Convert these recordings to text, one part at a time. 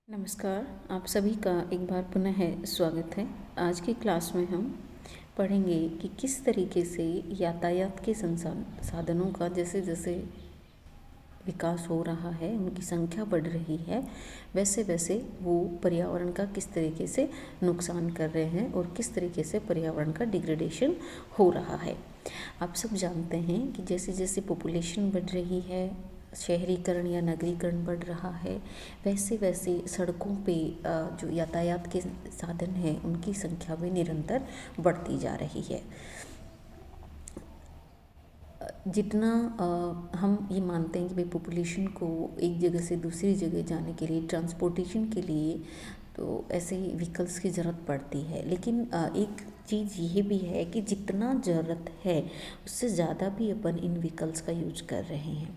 नमस्कार, आप सभी का एक बार पुनः स्वागत है। आज की क्लास में हम पढ़ेंगे कि किस तरीके से यातायात के साधनों का जैसे जैसे विकास हो रहा है, उनकी संख्या बढ़ रही है, वैसे वैसे वो पर्यावरण का किस तरीके से नुकसान कर रहे हैं और किस तरीके से पर्यावरण का डिग्रेडेशन हो रहा है। आप सब जानते हैं कि जैसे जैसे पॉपुलेशन बढ़ रही है, शहरीकरण या नगरीकरण बढ़ रहा है, वैसे वैसे सड़कों पे जो यातायात के साधन हैं उनकी संख्या भी निरंतर बढ़ती जा रही है। जितना हम ये मानते हैं कि भाई पॉपुलेशन को एक जगह से दूसरी जगह जाने के लिए, ट्रांसपोर्टेशन के लिए तो ऐसे ही व्हीकल्स की ज़रूरत पड़ती है, लेकिन एक चीज़ ये भी है कि जितना ज़रूरत है उससे ज़्यादा भी अपन इन व्हीकल्स का यूज कर रहे हैं।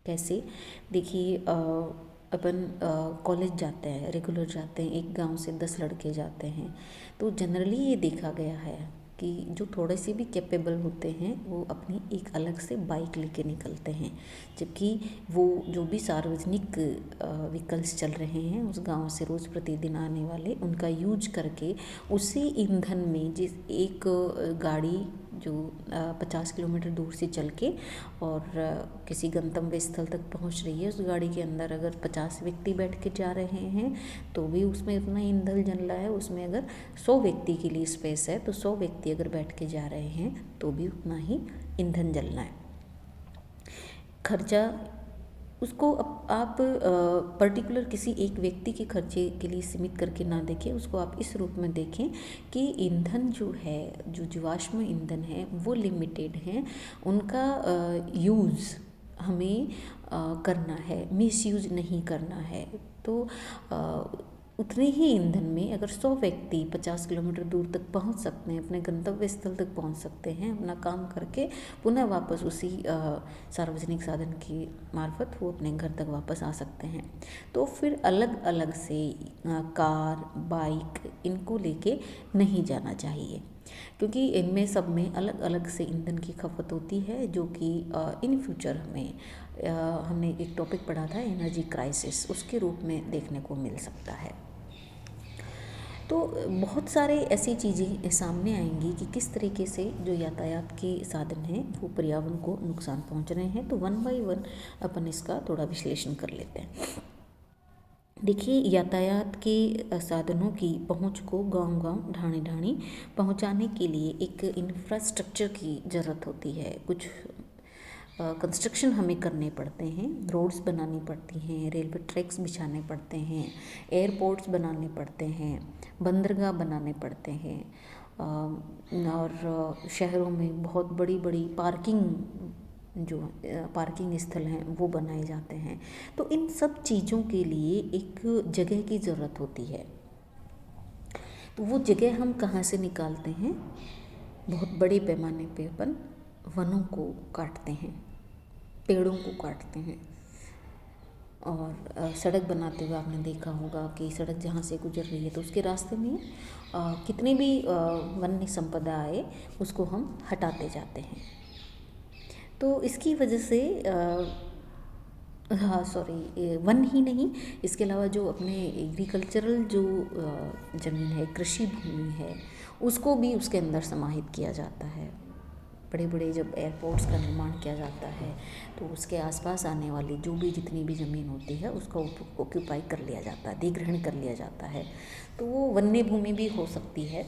कैसे? देखिए, अपन कॉलेज जाते हैं, रेगुलर जाते हैं, एक गांव से 10 लड़के जाते हैं, तो जनरली ये देखा गया है कि जो थोड़े से भी कैपेबल होते हैं वो अपनी एक अलग से बाइक लेके निकलते हैं, जबकि वो जो भी सार्वजनिक व्हीकल्स चल रहे हैं उस गांव से रोज़ प्रतिदिन आने वाले, उनका यूज करके उसी ईंधन में जिस एक गाड़ी जो 50 किलोमीटर दूर से चल के और किसी गंतव्य स्थल तक पहुंच रही है, उस गाड़ी के अंदर अगर 50 व्यक्ति बैठ के जा रहे हैं तो भी उसमें उतना ईंधन जल रहा है। उसमें अगर 100 व्यक्ति के लिए स्पेस है तो 100 व्यक्ति अगर बैठ के जा रहे हैं तो भी उतना ही ईंधन जलना है। खर्चा उसको आप पर्टिकुलर किसी एक व्यक्ति के खर्चे के लिए सीमित करके ना देखें, उसको आप इस रूप में देखें कि ईंधन जो है, जो जीवाश्म ईंधन है वो लिमिटेड हैं, उनका यूज़ हमें करना है, मिसयूज नहीं करना है। तो उतने ही ईंधन में अगर 100 व्यक्ति 50 किलोमीटर दूर तक पहुंच सकते हैं, अपने गंतव्य स्थल तक पहुंच सकते हैं, अपना काम करके पुनः वापस उसी सार्वजनिक साधन की मार्फत वो अपने घर तक वापस आ सकते हैं। तो फिर अलग अलग से कार, बाइक इनको लेके नहीं जाना चाहिए, क्योंकि इनमें सब में अलग अलग से ईंधन की खपत होती है, जो कि इन फ्यूचर में हमने एक टॉपिक पढ़ा था एनर्जी क्राइसिस, उसके रूप में देखने को मिल सकता है। तो बहुत सारे ऐसी चीज़ें सामने आएंगी कि किस तरीके से जो यातायात के साधन हैं वो पर्यावरण को नुकसान पहुंच रहे हैं। तो वन बाय वन अपन इसका थोड़ा विश्लेषण कर लेते हैं। देखिए, यातायात के साधनों की पहुंच को गांव-गांव, ढाणी-ढाणी पहुंचाने के लिए एक इंफ्रास्ट्रक्चर की ज़रूरत होती है। कुछ कंस्ट्रक्शन हमें करने पड़ते हैं, रोड्स बनानी पड़ती हैं, रेलवे ट्रैक्स बिछाने पड़ते हैं, एयरपोर्ट्स बनाने पड़ते हैं, बंदरगाह बनाने पड़ते हैं, और शहरों में बहुत बड़ी बड़ी पार्किंग स्थल हैं वो बनाए जाते हैं। तो इन सब चीज़ों के लिए एक जगह की ज़रूरत होती है। तो वो जगह हम कहाँ से निकालते हैं? बहुत बड़े पैमाने पे अपन वनों को काटते हैं, पेड़ों को काटते हैं, और सड़क बनाते हुए आपने देखा होगा कि सड़क जहाँ से गुजर रही है तो उसके रास्ते में कितनी भी वन्य संपदा आए उसको हम हटाते जाते हैं। तो इसकी वजह से वन ही नहीं, इसके अलावा जो अपने एग्रीकल्चरल जो ज़मीन है, कृषि भूमि है, उसको भी उसके अंदर समाहित किया जाता है। बड़े बड़े जब एयरपोर्ट्स का निर्माण किया जाता है तो उसके आसपास आने वाली जो भी जितनी भी ज़मीन होती है उसका ऑक्यूपाई कर लिया जाता है, अधिग्रहण कर लिया जाता है। तो वो वन्य भूमि भी हो सकती है,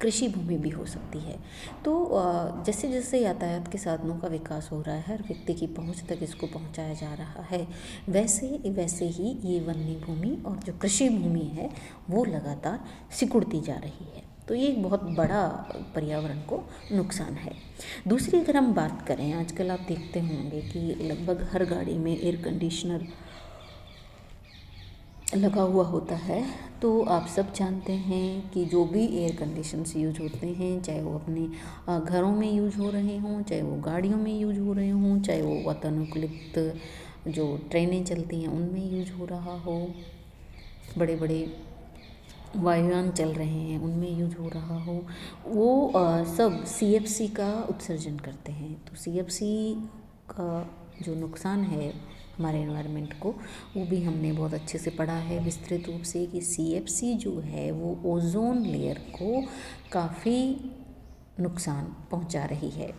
कृषि भूमि भी हो सकती है। तो जैसे जैसे यातायात के साधनों का विकास हो रहा है, हर व्यक्ति की पहुंच तक इसको पहुंचाया जा रहा है, वैसे वैसे ही ये वन्य भूमि और जो कृषि भूमि है वो लगातार सिकुड़ती जा रही है। तो ये एक बहुत बड़ा पर्यावरण को नुकसान है। दूसरी अगर हम बात करें, आजकल आप देखते होंगे कि लगभग हर गाड़ी में एयर कंडीशनर लगा हुआ होता है। तो आप सब जानते हैं कि जो भी एयर कंडीशंस यूज होते हैं, चाहे वो अपने घरों में यूज हो रहे हों, चाहे वो गाड़ियों में यूज हो रहे हों, चाहे वो वातानुकूलित जो ट्रेनें चलती हैं उनमें यूज हो रहा हो, बड़े बड़े वायुयान चल रहे हैं उनमें यूज हो रहा हो, वो सब CFC का उत्सर्जन करते हैं। तो CFC का जो नुकसान है हमारे एनवायरनमेंट को, वो भी हमने बहुत अच्छे से पढ़ा है विस्तृत रूप से कि CFC जो है वो ओजोन लेयर को काफ़ी नुकसान पहुंचा रही है।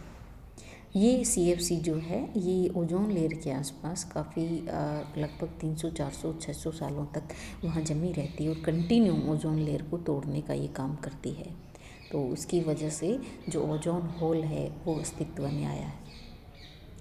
ये CFC जो है ये ओजोन लेयर के आसपास काफ़ी लगभग 300, 400, 600 सालों तक वहाँ जमी रहती है और कंटिन्यू ओजोन लेयर को तोड़ने का ये काम करती है। तो उसकी वजह से जो ओजोन होल है वो अस्तित्व में आया है।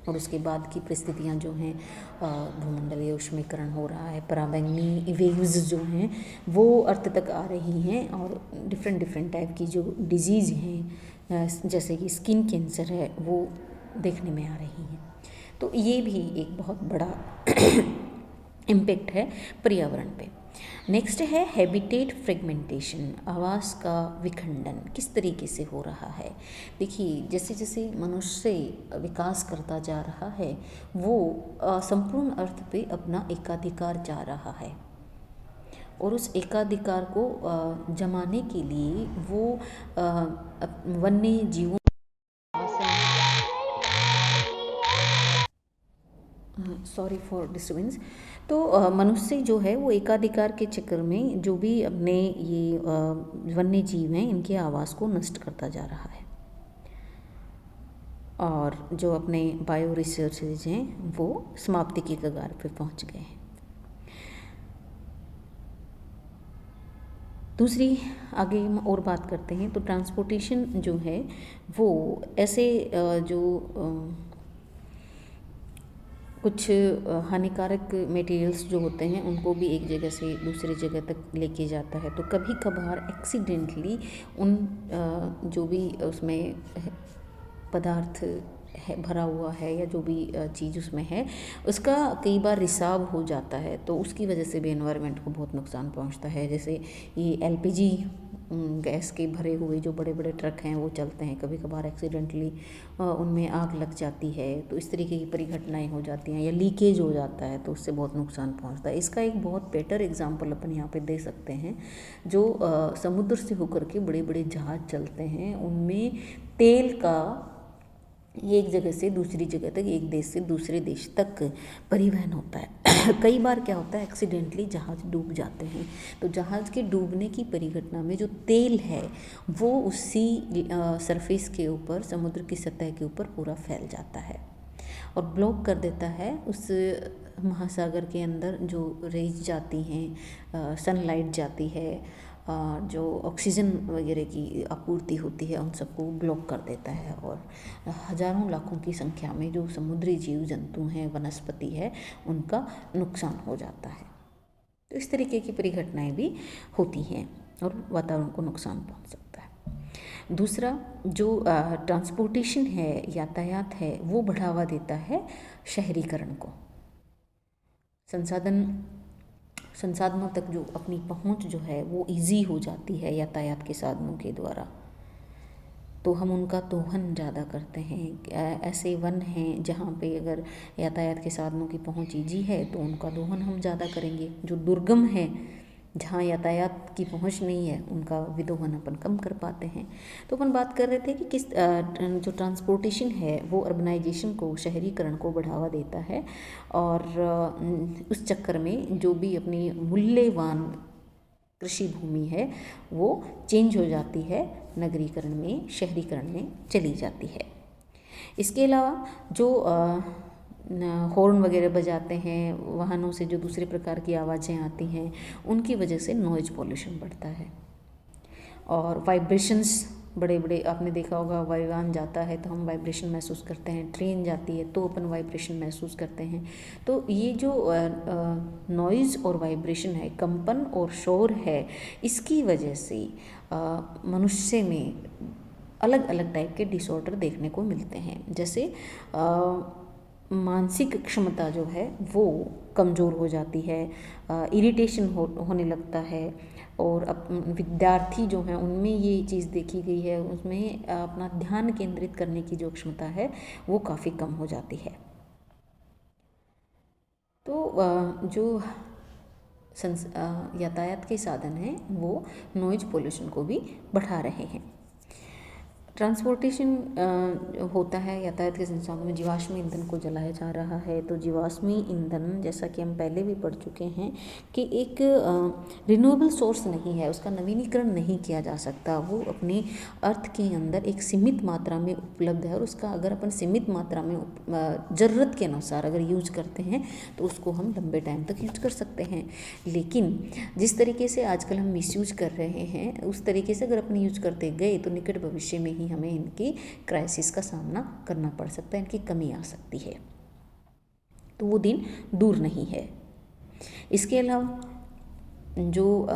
और उसके बाद की परिस्थितियाँ जो हैं, भूमंडलीय उष्मीकरण हो रहा है, पराबैंगनी वेव्स जो हैं वो अर्थ तक आ रही हैं, और डिफरेंट टाइप की जो डिजीज़ हैं जैसे कि स्किन कैंसर है वो देखने में आ रही हैं। तो ये भी एक बहुत बड़ा इम्पैक्ट है पर्यावरण पे। नेक्स्ट है हैबिटेट फ्रेगमेंटेशन, आवास का विखंडन किस तरीके से हो रहा है। देखिए, जैसे जैसे मनुष्य विकास करता जा रहा है वो संपूर्ण अर्थ पे अपना एकाधिकार जा रहा है, और उस एकाधिकार को जमाने के लिए वो वन्य जीवों, सॉरी फॉर डिस्टर्बेंस। तो मनुष्य जो है वो एकाधिकार के चक्कर में जो भी अपने ये वन्य जीव हैं इनके आवास को नष्ट करता जा रहा है, और जो अपने बायो रिसोर्सेज हैं वो समाप्ति की कगार पे पहुंच गए हैं। दूसरी आगे हम और बात करते हैं तो ट्रांसपोर्टेशन जो है वो ऐसे जो कुछ हानिकारक मटेरियल्स जो होते हैं उनको भी एक जगह से दूसरी जगह तक लेके जाता है। तो कभी कभार एक्सीडेंटली उन जो भी उसमें पदार्थ है भरा हुआ है या जो भी चीज़ उसमें है उसका कई बार रिसाव हो जाता है, तो उसकी वजह से भी एनवायरनमेंट को बहुत नुकसान पहुंचता है। जैसे ये LPG गैस के भरे हुए जो बड़े बड़े ट्रक हैं वो चलते हैं, कभी कभार एक्सीडेंटली उनमें आग लग जाती है, तो इस तरीके की परिघटनाएं हो जाती हैं, या लीकेज हो जाता है तो उससे बहुत नुकसान पहुंचता है। इसका एक बहुत बेटर एग्जांपल अपन यहाँ पे दे सकते हैं, जो समुद्र से होकर के बड़े बड़े जहाज चलते हैं, उनमें तेल का एक जगह से दूसरी जगह तक, एक देश से दूसरे देश तक परिवहन होता है। कई बार क्या होता है, एक्सीडेंटली जहाज़ डूब जाते हैं, तो जहाज़ के डूबने की परिघटना में जो तेल है वो उसी सरफेस के ऊपर, समुद्र की सतह के ऊपर पूरा फैल जाता है और ब्लॉक कर देता है उस महासागर के अंदर जो रेज जाती हैं, सनलाइट जाती है, जो ऑक्सीजन वगैरह की आपूर्ति होती है, उन सबको ब्लॉक कर देता है, और हजारों लाखों की संख्या में जो समुद्री जीव जंतु हैं, वनस्पति है, उनका नुकसान हो जाता है। तो इस तरीके की परिघटनाएं भी होती हैं और वातावरण को नुकसान पहुंच सकता है। दूसरा जो ट्रांसपोर्टेशन है, यातायात है, वो बढ़ावा देता है शहरीकरण को। संसाधनों तक जो अपनी पहुंच जो है वो इजी हो जाती है यातायात के साधनों के द्वारा, तो हम उनका दोहन ज़्यादा करते हैं। ऐसे वन हैं जहाँ पे अगर यातायात के साधनों की पहुंच इजी है तो उनका दोहन हम ज़्यादा करेंगे। जो दुर्गम है, जहाँ यातायात की पहुंच नहीं है, उनका विदोहन अपन कम कर पाते हैं। तो अपन बात कर रहे थे कि किस जो ट्रांसपोर्टेशन है वो अर्बनाइजेशन को, शहरीकरण को बढ़ावा देता है, और उस चक्कर में जो भी अपनी मूल्यवान कृषि भूमि है वो चेंज हो जाती है, नगरीकरण में, शहरीकरण में चली जाती है। इसके अलावा जो हॉर्न वगैरह बजाते हैं, वाहनों से जो दूसरे प्रकार की आवाज़ें आती हैं, उनकी वजह से नॉइज पॉल्यूशन बढ़ता है। और वाइब्रेशंस, बड़े बड़े आपने देखा होगा, वायुयान जाता है तो हम वाइब्रेशन महसूस करते हैं, ट्रेन जाती है तो अपन वाइब्रेशन महसूस करते हैं। तो ये जो नॉइज़ और वाइब्रेशन है, कंपन और शोर है, इसकी वजह से मनुष्य में अलग अलग टाइप के डिसऑर्डर देखने को मिलते हैं। जैसे मानसिक क्षमता जो है वो कमज़ोर हो जाती है, इरिटेशन होने लगता है, और विद्यार्थी जो हैं उनमें ये चीज़ देखी गई है, उसमें अपना ध्यान केंद्रित करने की जो क्षमता है वो काफ़ी कम हो जाती है। तो जो यातायात के साधन हैं वो नॉइज पोल्यूशन को भी बढ़ा रहे हैं। ट्रांसपोर्टेशन होता है यातायात के संसाधनों में जीवाश्म ईंधन को जलाया जा रहा है। तो जीवाश्मी ईंधन, जैसा कि हम पहले भी पढ़ चुके हैं कि एक रिन्यूएबल सोर्स नहीं है, उसका नवीनीकरण नहीं किया जा सकता। वो अपने अर्थ के अंदर एक सीमित मात्रा में उपलब्ध है और उसका अगर अपन सीमित मात्रा में ज़रूरत के अनुसार अगर यूज करते हैं तो उसको हम लंबे टाइम तक यूज कर सकते हैं। लेकिन जिस तरीके से आजकल हम मिसयूज कर रहे हैं, उस तरीके से अगर अपन यूज करते गए तो निकट भविष्य में ही हमें इनकी क्राइसिस का सामना करना पड़ सकता है, इनकी कमी आ सकती है। तो वो दिन दूर नहीं है। इसके अलावा जो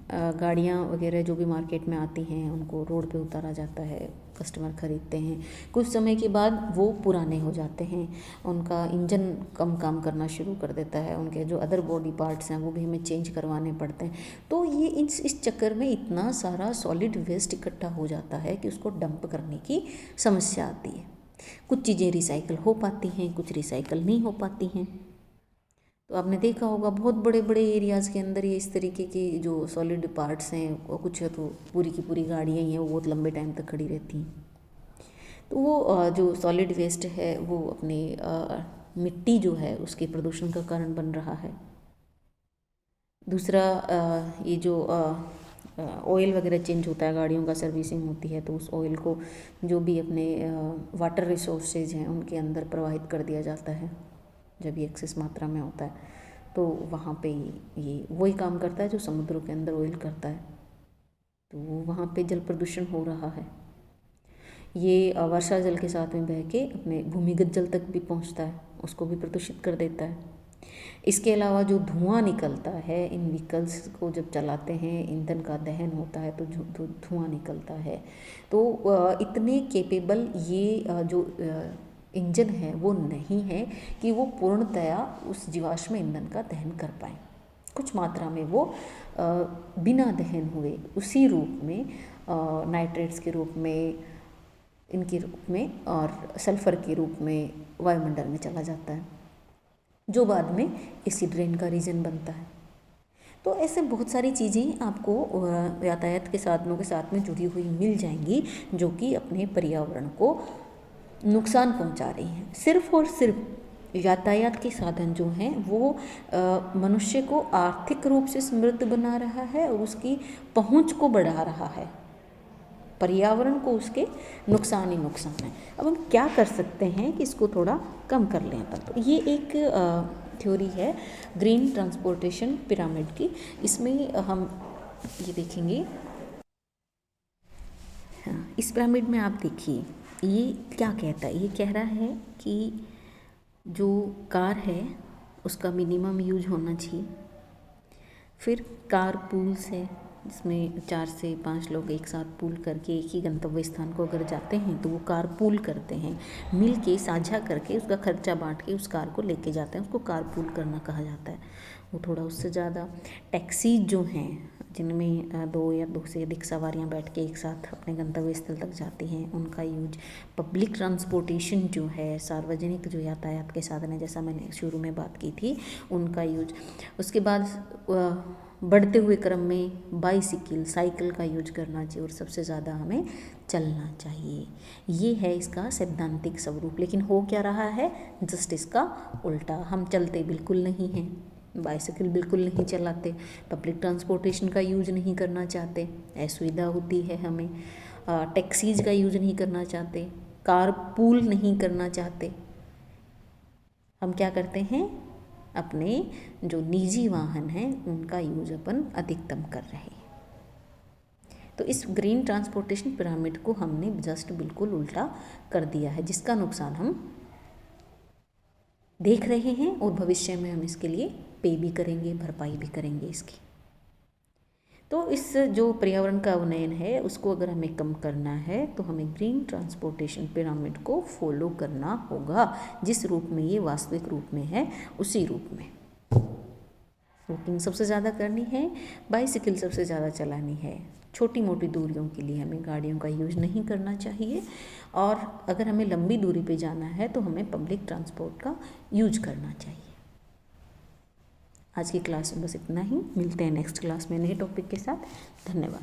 गाड़ियाँ वगैरह जो भी मार्केट में आती हैं उनको रोड पे उतारा जाता है, कस्टमर खरीदते हैं, कुछ समय के बाद वो पुराने हो जाते हैं, उनका इंजन कम काम करना शुरू कर देता है, उनके जो अदर बॉडी पार्ट्स हैं वो भी हमें चेंज करवाने पड़ते हैं। तो ये इस चक्कर में इतना सारा सॉलिड वेस्ट इकट्ठा हो जाता है कि उसको डंप करने की समस्या आती है। कुछ चीज़ें रिसाइकल हो पाती हैं, कुछ रिसाइकल नहीं हो पाती हैं। तो आपने देखा होगा बहुत बड़े बड़े एरियाज़ के अंदर ये इस तरीके की जो सॉलिड पार्ट्स हैं, और कुछ तो पूरी की पूरी गाड़ियाँ ही हैं, वो बहुत लंबे टाइम तक खड़ी रहती हैं। तो वो जो सॉलिड वेस्ट है वो अपने मिट्टी जो है उसके प्रदूषण का कारण बन रहा है। दूसरा ये जो ऑयल वगैरह चेंज होता है, गाड़ियों का सर्विसिंग होती है, तो उस ऑयल को जो भी अपने वाटर रिसोर्सेज हैं उनके अंदर प्रवाहित कर दिया जाता है। जब ये एक्सेस मात्रा में होता है तो वहाँ पे ये वही काम करता है जो समुद्रों के अंदर ऑयल करता है। तो वहाँ पे जल प्रदूषण हो रहा है। ये वर्षा जल के साथ में बह के अपने भूमिगत जल तक भी पहुँचता है, उसको भी प्रदूषित कर देता है। इसके अलावा जो धुआं निकलता है, इन व्हीकल्स को जब चलाते हैं, ईंधन का दहन होता है तो धुआं निकलता है। तो इतने केपेबल ये जो इंजन है वो नहीं है कि वो पूर्णतया उस जीवाश्म ईंधन का दहन कर पाए। कुछ मात्रा में वो बिना दहन हुए उसी रूप में नाइट्रेट्स के रूप में, इनके रूप में और सल्फर के रूप में वायुमंडल में चला जाता है, जो बाद में एसिड रेन का रीजन बनता है। तो ऐसे बहुत सारी चीज़ें आपको यातायात के साधनों के साथ में जुड़ी हुई मिल जाएंगी जो कि अपने पर्यावरण को नुकसान पहुंचा रही हैं। सिर्फ और सिर्फ यातायात के साधन जो हैं वो मनुष्य को आर्थिक रूप से समृद्ध बना रहा है और उसकी पहुंच को बढ़ा रहा है, पर्यावरण को उसके नुकसान ही नुकसान है। अब हम क्या कर सकते हैं कि इसको थोड़ा कम कर लें अपन। तो ये एक थ्योरी है ग्रीन ट्रांसपोर्टेशन पिरामिड की। इसमें हम ये देखेंगे, हाँ, इस पिरामिड में आप देखिए ये क्या कहता है। ये कह रहा है कि जो कार है उसका मिनिमम यूज होना चाहिए। फिर कार पूल्स है जिसमें 4 से 5 लोग एक साथ पूल करके एक ही गंतव्य स्थान को अगर जाते हैं तो वो कार पूल करते हैं, मिल के साझा करके उसका खर्चा बांट के उस कार को लेके जाते हैं, उसको कार पूल करना कहा जाता है। वो थोड़ा उससे ज़्यादा टैक्सी जो हैं जिनमें 2 या 2 से अधिक सवारियां बैठ के एक साथ अपने गंतव्य स्थल तक जाती हैं, उनका यूज। पब्लिक ट्रांसपोर्टेशन जो है, सार्वजनिक जो यातायात के साधन है, जैसा मैंने शुरू में बात की थी, उनका यूज। उसके बाद बढ़ते हुए क्रम में बाइसिकल, साइकिल का यूज करना चाहिए और सबसे ज़्यादा हमें चलना चाहिए। ये है इसका सैद्धांतिक स्वरूप। लेकिन हो क्या रहा है, जस्ट इसका उल्टा। हम चलते बिल्कुल नहीं हैं, बाइसिकल बिल्कुल नहीं चलाते, पब्लिक ट्रांसपोर्टेशन का यूज नहीं करना चाहते, असुविधा होती है हमें, टैक्सीज का यूज नहीं करना चाहते, कार पूल नहीं करना चाहते। हम क्या करते हैं, अपने जो निजी वाहन हैं उनका यूज अपन अधिकतम कर रहे हैं। तो इस ग्रीन ट्रांसपोर्टेशन पिरामिड को हमने जस्ट बिल्कुल उल्टा कर दिया है, जिसका नुकसान हम देख रहे हैं और भविष्य में हम इसके लिए पे भी करेंगे, भरपाई भी करेंगे इसकी। तो इस जो पर्यावरण का उन्नयन है उसको अगर हमें कम करना है तो हमें ग्रीन ट्रांसपोर्टेशन पिरामिड को फॉलो करना होगा, जिस रूप में ये वास्तविक रूप में है उसी रूप में। वॉकिंग सबसे ज़्यादा करनी है, बाइसिकल सबसे ज़्यादा चलानी है, छोटी मोटी दूरियों के लिए हमें गाड़ियों का यूज नहीं करना चाहिए, और अगर हमें लंबी दूरी पे जाना है तो हमें पब्लिक ट्रांसपोर्ट का यूज करना चाहिए। आज की क्लास में बस इतना ही, मिलते हैं नेक्स्ट क्लास में नए टॉपिक के साथ। धन्यवाद।